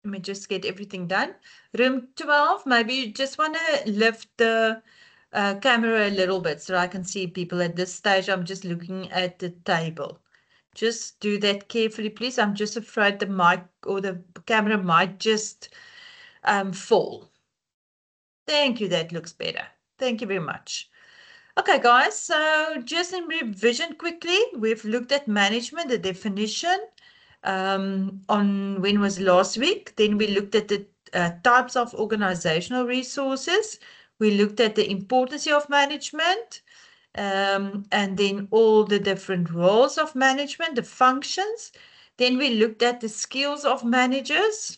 Let me just get everything done. Room 12, maybe you just want to lift the camera a little bit so I can see people. At this stage, I'm just looking at the table. Just do that carefully, please. I'm just afraid the mic or the camera might just fall. Thank you. That looks better. Thank you very much. Okay, guys. So just in revision quickly, we've looked at management, the definition on when was last week. Then we looked at the types of organizational resources. We looked at the importance of management. And then all the different roles of management, the functions. Then we looked at the skills of managers,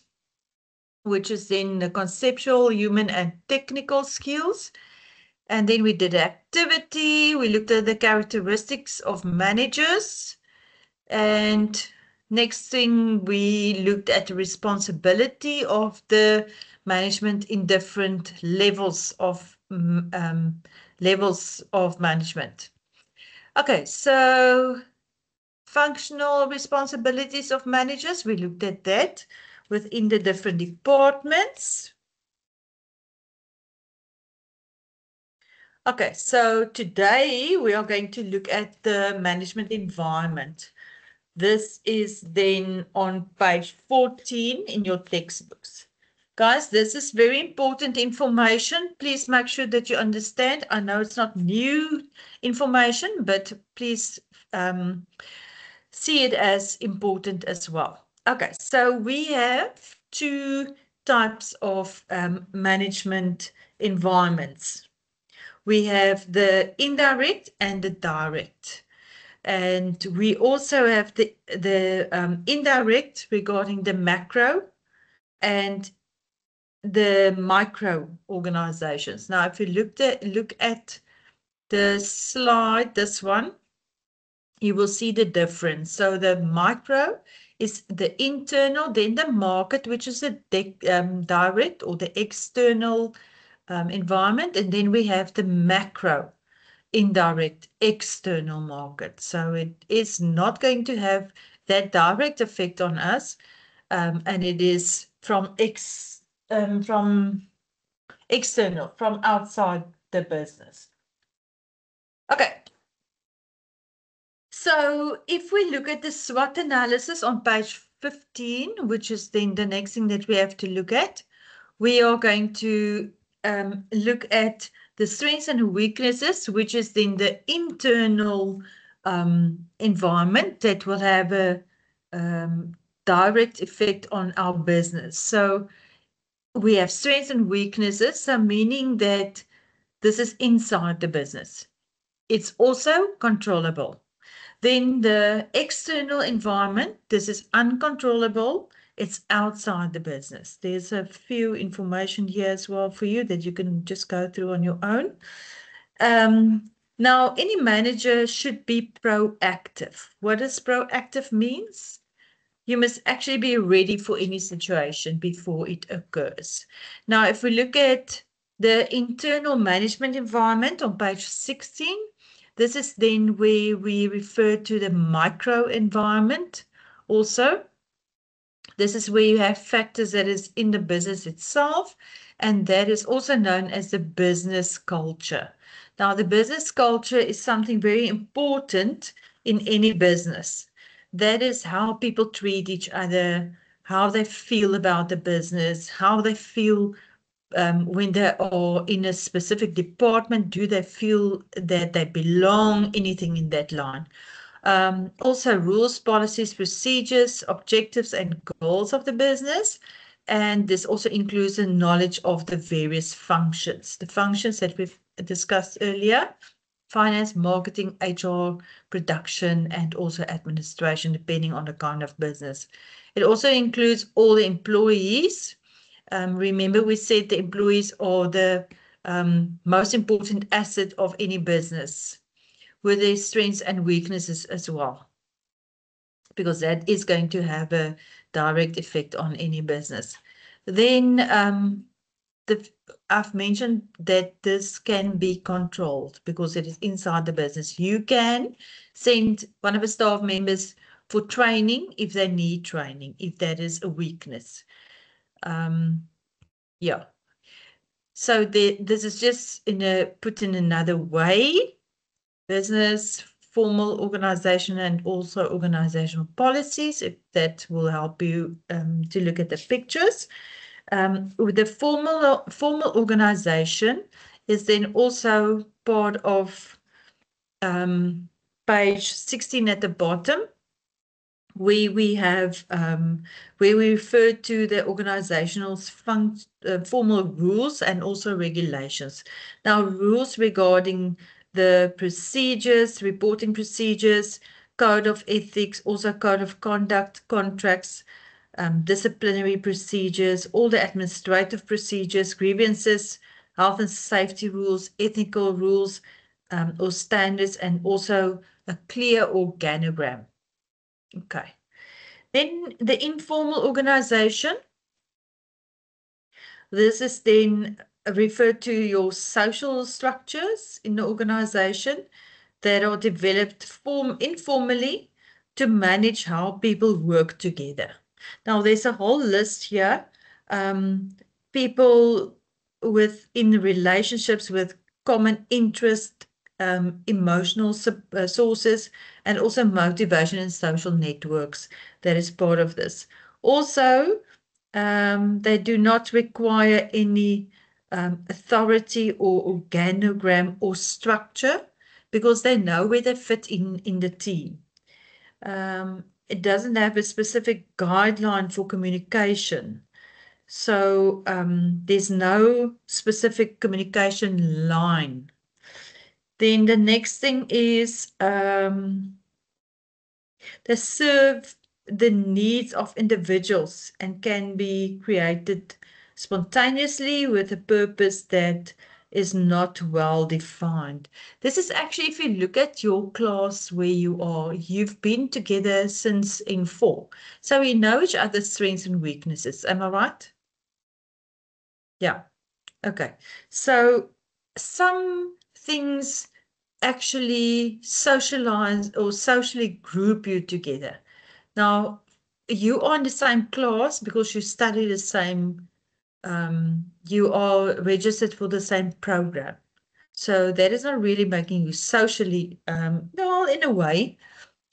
which is then the conceptual, human, and technical skills. And then we did activity. We looked at the characteristics of managers. And next thing, we looked at the responsibility of the management in different levels of management. Okay, so functional responsibilities of managers, we looked at that within the different departments. Okay, so today we are going to look at the management environment. This is then on page 14 in your textbooks. Guys, this is very important information. Please make sure that you understand. I know it's not new information, but please see it as important as well. Okay, so we have two types of management environments. We have the indirect and the direct. And we also have the indirect regarding the macro and the micro organizations. Now, if you look at the slide, this one, you will see the difference. So the micro is the internal, then the market, which is the direct or the external environment, and then we have the macro, indirect external market. So it is not going to have that direct effect on us, and it is from external, from outside the business. Okay. So if we look at the SWOT analysis on page 15, which is then the next thing that we have to look at, we are going to look at the strengths and weaknesses, which is then the internal environment that will have a direct effect on our business. So we have strengths and weaknesses, so meaning that this is inside the business. It's also controllable. Then the external environment, this is uncontrollable. It's outside the business. There's a few information here as well for you that you can just go through on your own. Now, any manager should be proactive. What does proactive means? You must actually be ready for any situation before it occurs. Now, if we look at the internal management environment on page 16, this is then where we refer to the micro environment also. This is where you have factors that is in the business itself, and that is also known as the business culture. Now, the business culture is something very important in any business. That is how people treat each other, how they feel about the business, how they feel when they are in a specific department, do they feel that they belong, anything in that line. Also rules, policies, procedures, objectives, and goals of the business. And this also includes the knowledge of the various functions, the functions that we've discussed earlier: finance, marketing, HR, production, and also administration, depending on the kind of business. It also includes all the employees. Remember, we said the employees are the most important asset of any business, with their strengths and weaknesses as well, because that is going to have a direct effect on any business. Then I've mentioned that this can be controlled because it is inside the business. You can send one of the staff members for training if they need training, if that is a weakness. Yeah. So this is just put in another way. Business, formal organization, and also organizational policies, if that will help you to look at the pictures. With the formal organization is then also part of page 16 at the bottom, where we have where we refer to the organizational formal rules and also regulations. Now, rules regarding the procedures, reporting procedures, code of ethics, also code of conduct, contracts, disciplinary procedures, all the administrative procedures, grievances, health and safety rules, ethical rules or standards, and also a clear organogram. Okay. Then the informal organization. This is then referred to your social structures in the organization that are developed informally to manage how people work together. Now, there's a whole list here. People in relationships with common interest, emotional sources, and also motivation and social networks that is part of this. Also, they do not require any authority or organogram or structure because they know where they fit in the team. It doesn't have a specific guideline for communication. So there's no specific communication line. Then the next thing is they serve the needs of individuals and can be created spontaneously with a purpose that is not well defined. This is actually, if you look at your class where you are, you've been together since in 4. So we know each other's strengths and weaknesses. Am I right? Yeah. Okay. So some things actually socialize or socially group you together. Now, you are in the same class because you study the same, you are registered for the same program. So that is not really making you socially, well, in a way,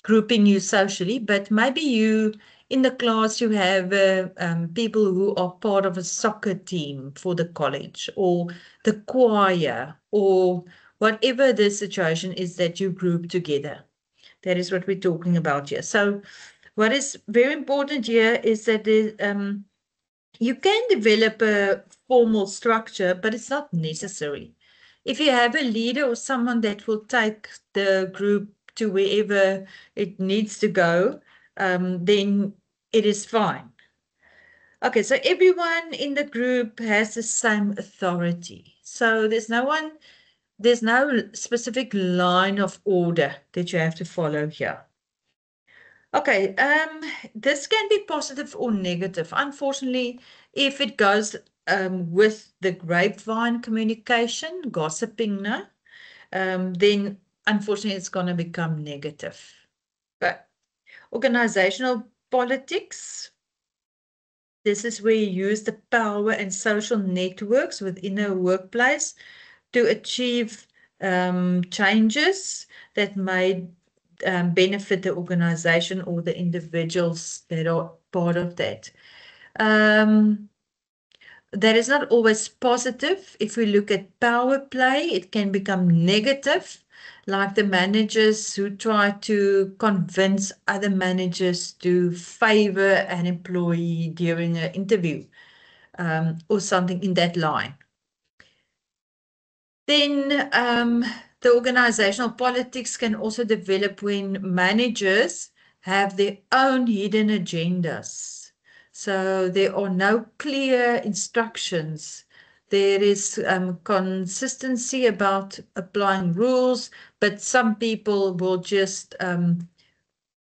grouping you socially, but maybe in the class you have people who are part of a soccer team for the college or the choir or whatever the situation is that you group together. That is what we're talking about here. So what is very important here is that you can develop a formal structure, but it's not necessary. If you have a leader or someone that will take the group to wherever it needs to go, then it is fine. Okay, so everyone in the group has the same authority. So there's no specific line of order that you have to follow here. Okay, this can be positive or negative. Unfortunately, if it goes with the grapevine communication, gossiping, no, then unfortunately it's going to become negative. But organizational politics, this is where you use the power and social networks within a workplace to achieve changes that may benefit the organization or the individuals that are part of that. That is not always positive. If we look at power play, it can become negative, like the managers who try to convince other managers to favor an employee during an interview or something in that line. Then the organizational politics can also develop when managers have their own hidden agendas. So there are no clear instructions. There is consistency about applying rules, but some people will just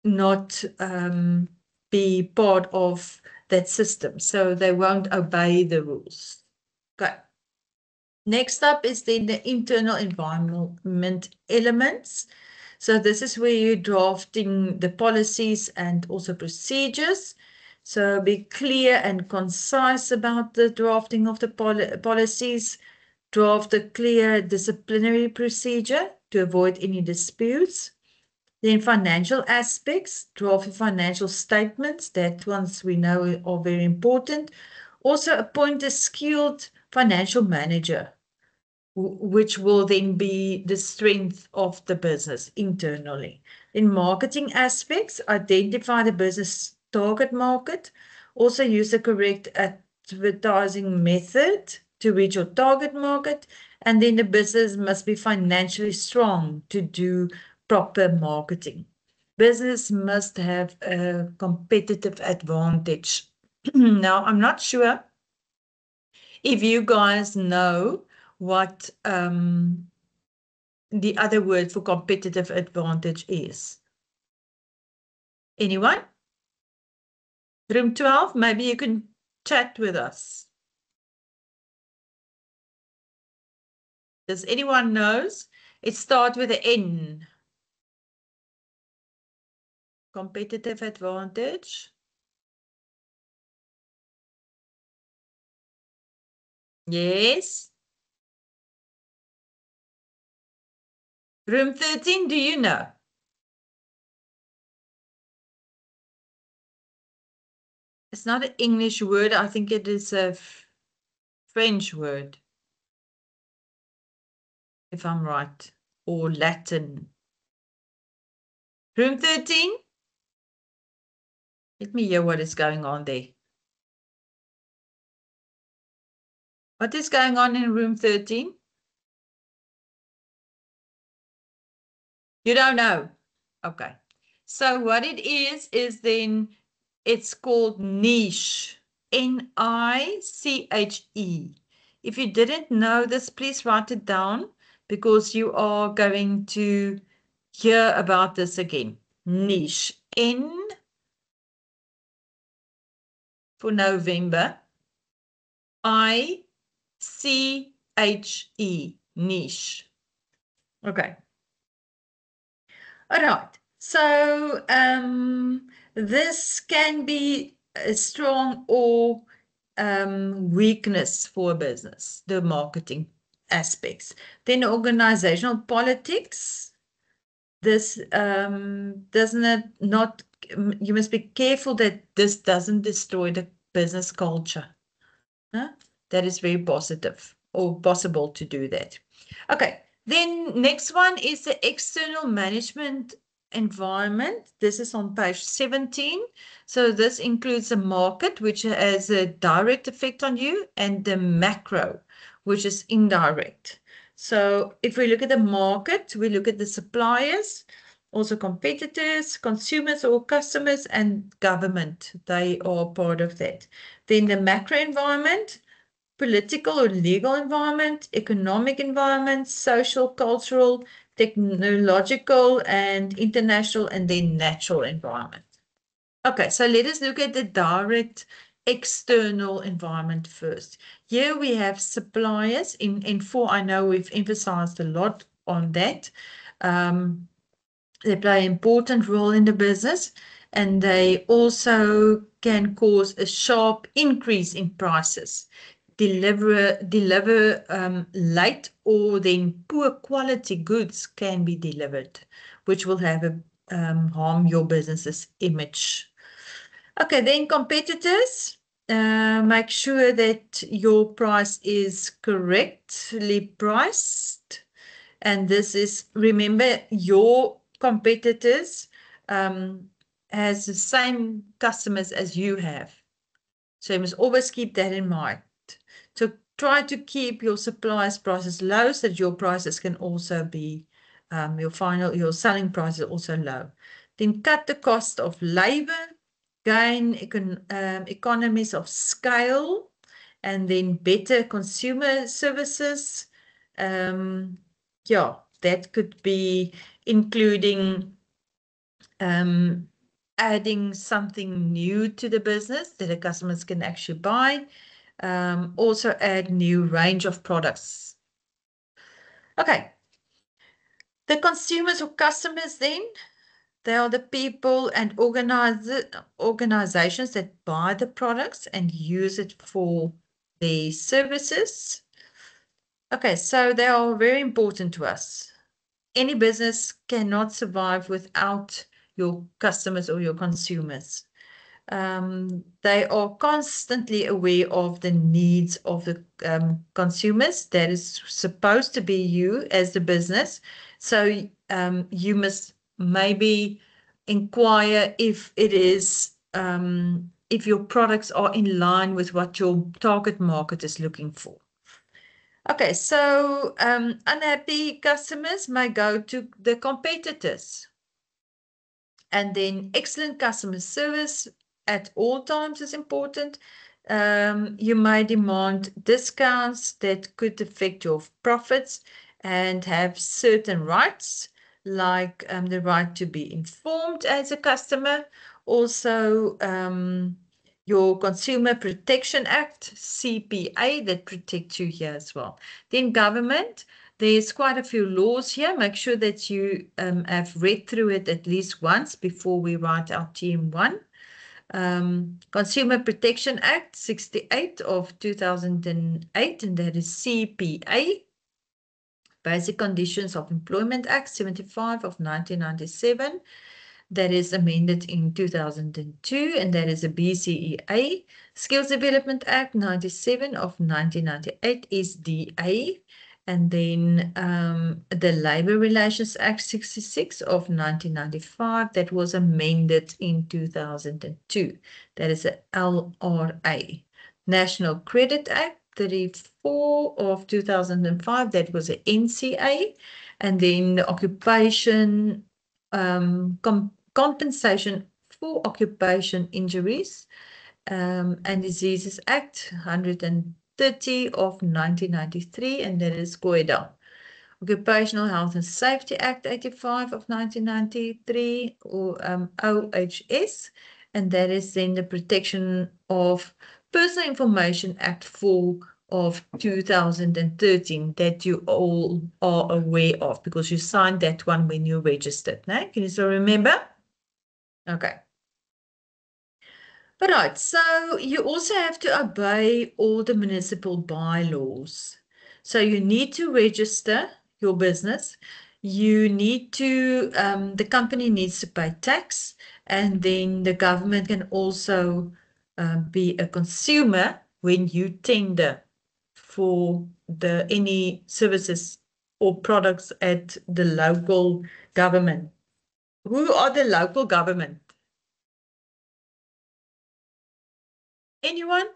not be part of that system. So they won't obey the rules. Okay. Next up is then the internal environment elements. So this is where you're drafting the policies and also procedures. So be clear and concise about the drafting of the policies. Draft a clear disciplinary procedure to avoid any disputes. Then financial aspects, draft financial statements. That ones we know are very important. Also appoint a skilled financial manager, which will then be the strength of the business internally. In marketing aspects, identify the business target market. Also use the correct advertising method to reach your target market. And then the business must be financially strong to do proper marketing. Business must have a competitive advantage. Now, I'm not sure if you guys know what the other word for competitive advantage is. Anyone? Room 12, maybe you can chat with us. Does anyone knows? It starts with an N. Competitive advantage. Yes. Room 13, do you know? It's not an English word. I think it is a French word, if I'm right, or Latin. Room 13? Let me hear what is going on there. What is going on in room 13? You don't know? Okay. So what it is then it's called niche. N-I-C-H-E. If you didn't know this, please write it down because you are going to hear about this again. Niche. N for November. I-C-H-E. Niche. Okay. All right. So this can be a strong or weakness for a business, the marketing aspects. Then organizational politics. This doesn't not you must be careful that this doesn't destroy the business culture. Huh? That is very positive or possible to do that. Okay, then next one is the external management environment. This is on page 17. So this includes the market, which has a direct effect on you, and the macro, which is indirect. So if we look at the market, we look at the suppliers, also competitors, consumers or customers, and government. They are part of that. Then the macro environment, political or legal environment, economic environment, social, cultural, technological, and international, and then natural environment. Okay, so let us look at the direct external environment first. Here we have suppliers. In 4, I know we've emphasized a lot on that. They play an important role in the business, and they also can cause a sharp increase in prices, deliver late or then poor quality goods can be delivered, which will have a harm your business's image. Okay, then competitors. Make sure that your price is correctly priced. And this is, remember, your competitors has the same customers as you have. So you must always keep that in mind. So try to keep your suppliers' prices low so that your prices can also be, your selling price is also low. Then cut the cost of labor, gain economies of scale, and then better consumer services. Yeah, that could be including adding something new to the business that the customers can actually buy. Also add new range of products. Okay. The consumers or customers then, They are the people and organizations that buy the products and use it for their services. Okay, so they are very important to us. Any business cannot survive without your customers or your consumers. They are constantly aware of the needs of the consumers. That is supposed to be you as the business. So you must maybe inquire if it is if your products are in line with what your target market is looking for. Okay, so unhappy customers may go to the competitors. And then excellent customer service at all times is important. You may demand discounts that could affect your profits and have certain rights, like the right to be informed as a customer. Also, your Consumer Protection Act, CPA, that protects you here as well. Then government. There's quite a few laws here. Make sure that you have read through it at least once before we write our TM1. Consumer Protection Act 68 of 2008, and that is CPA. Basic Conditions of Employment Act 75 of 1997. That is amended in 2002, and that is a BCEA. Skills Development Act 97 of 1998 is DA. And then the Labour Relations Act 66 of 1995, that was amended in 2002. That is a LRA. National Credit Act 34 of 2005, that was a NCA. And then the Occupation Compensation for Occupation Injuries and Diseases Act 130 of 1993, and that is COIDA. Occupational Health and Safety Act 85 of 1993, or OHS, and that is then the Protection of Personal Information Act 4 of 2013 that you all are aware of because you signed that one when you registered. Now, can you still remember? Okay. All right, so you also have to obey all the municipal bylaws. So you need to register your business. You need to, the company needs to pay tax, and then the government can also be a consumer when you tender for any services or products at the local government. Who are the local government? Anyone?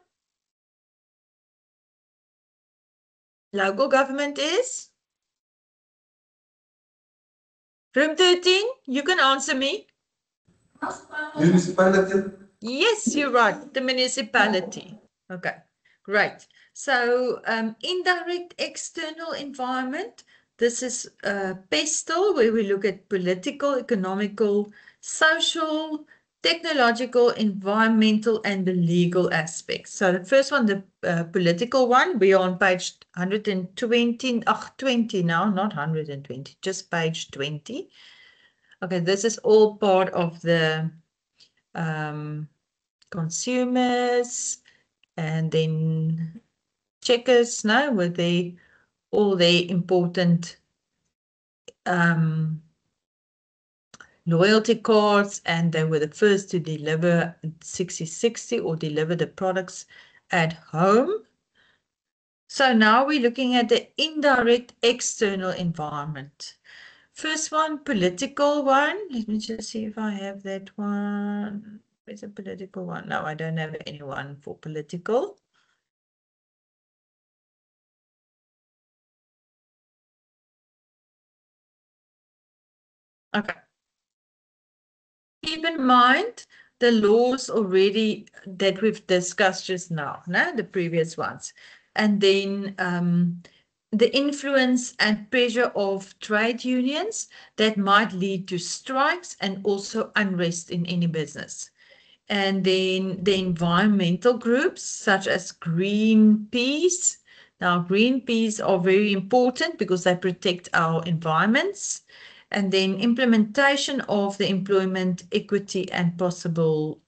Local government is? Room 13, you can answer me. Municipality. Yes, you're right, the municipality. Okay, great. So indirect external environment, this is PESTEL, where we look at political, economical, social, technological, environmental, and the legal aspects. So the first one, the political one, we are on page 120, 20 now, not 120, just page 20. Okay, this is all part of the consumers, and then checkers now with all the important loyalty cards, and they were the first to deliver 60/60 or deliver the products at home. So now we're looking at the indirect external environment. First one, political one. Let me just see if I have that one. Where's a political one? No, I don't have anyone for political. Okay. Keep in mind the laws already that we've discussed just now, the previous ones. And then the influence and pressure of trade unions that might lead to strikes and also unrest in any business. And then the environmental groups such as Greenpeace. Now, Greenpeace are very important because they protect our environments. And then implementation of the employment equity and possible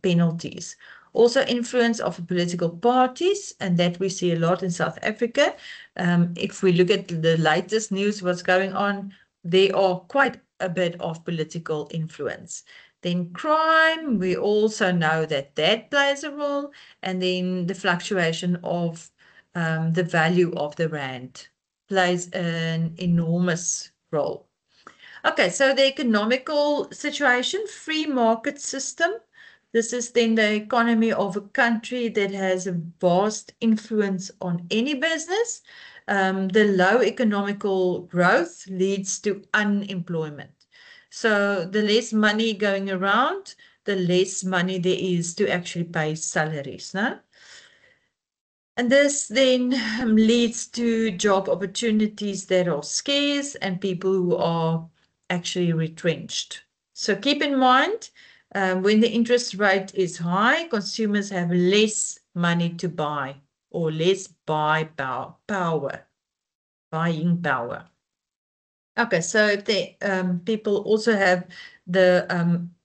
penalties. Also influence of political parties, and that we see a lot in South Africa. If we look at the latest news, what's going on, there are quite a bit of political influence. Then crime, we also know that that plays a role, and then the fluctuation of the value of the rand plays an enormous role. Okay, so the economical situation, free market system. This is then the economy of a country that has a vast influence on any business. The low economical growth leads to unemployment. So the less money going around, the less money there is to actually pay salaries, no? And this then leads to job opportunities that are scarce and people who are actually retrenched. So keep in mind, when the interest rate is high, consumers have less money to buy or less buying power. Okay, so if the people also have the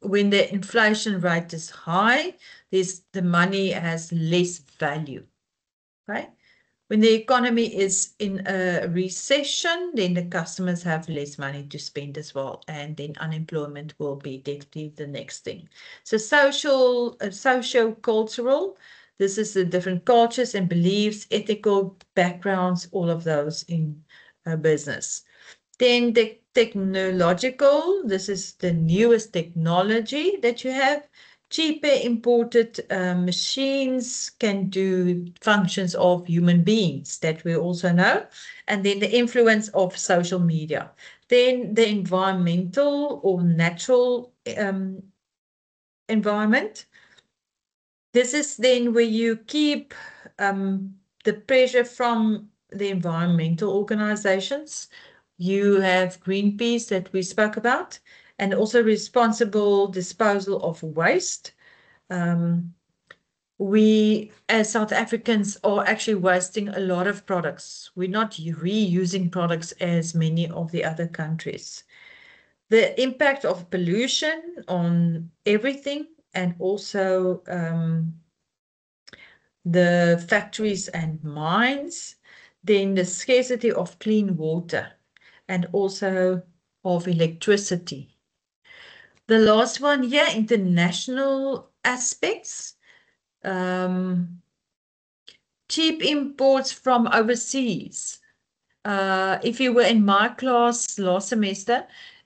when the inflation rate is high, the money has less value. Okay. When the economy is in a recession, then the customers have less money to spend as well, and then unemployment will be definitely the next thing. So socio-cultural, this is the different cultures and beliefs, ethical backgrounds, all of those in business. Then the technological, this is the newest technology that you have. Cheaper imported machines can do functions of human beings that we also know. And then the influence of social media. Then the environmental or natural environment. This is then where you keep the pressure from the environmental organizations. You have Greenpeace that we spoke about, and also responsible disposal of waste. We, as South Africans, are actually wasting a lot of products. We're not reusing products as many of the other countries. The impact of pollution on everything, and also the factories and mines, then the scarcity of clean water, and also of electricity. The last one here, international aspects. Cheap imports from overseas. If you were in my class last semester,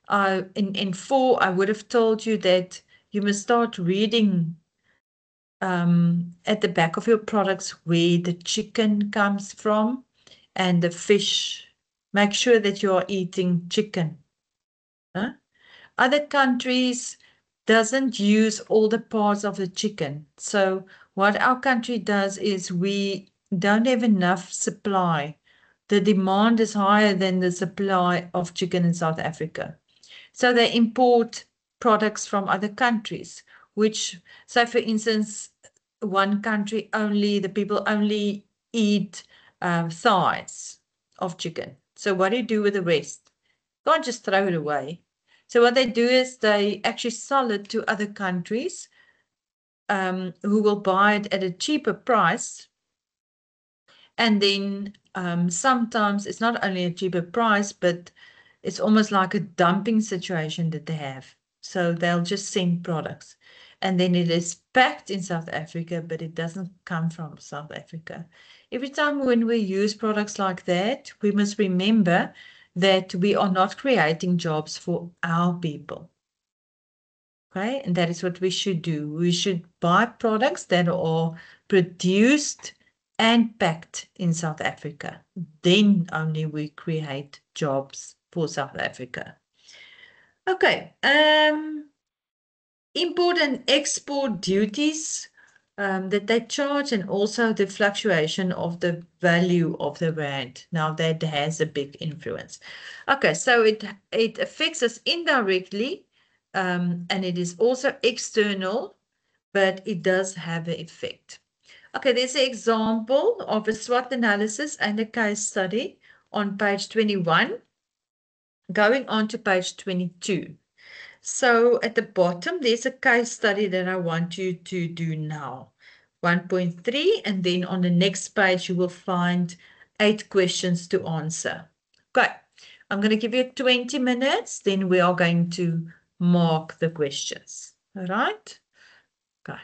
in 4, I would have told you that you must start reading at the back of your products where the chicken comes from and the fish. Make sure that you are eating chicken. Huh? Other countries doesn't use all the parts of the chicken. So what our country does is we don't have enough supply. The demand is higher than the supply of chicken in South Africa. So they import products from other countries, which, so for instance, one country only, the people only eat thighs of chicken. So what do you do with the rest? Can't just throw it away. So what they do is they actually sell it to other countries who will buy it at a cheaper price. And then sometimes it's not only a cheaper price, but it's almost like a dumping situation that they have. So they'll just send products. And then it is packed in South Africa, but it doesn't come from South Africa. Every time when we use products like that, we must remember that we are not creating jobs for our people. Okay, and that is what we should do. We should buy products that are produced and packed in South Africa. Then only we create jobs for South Africa. Okay, import and export duties that they charge, and also the fluctuation of the value of the rand. Now that has a big influence. Okay, so it affects us indirectly, and it is also external, but it does have an effect. Okay, there's an example of a SWOT analysis and a case study on page 21. Going on to page 22. So at the bottom, there's a case study that I want you to do now. 1.3, and then on the next page, you will find 8 questions to answer. Okay, I'm going to give you 20 minutes, then we are going to mark the questions. All right? Okay.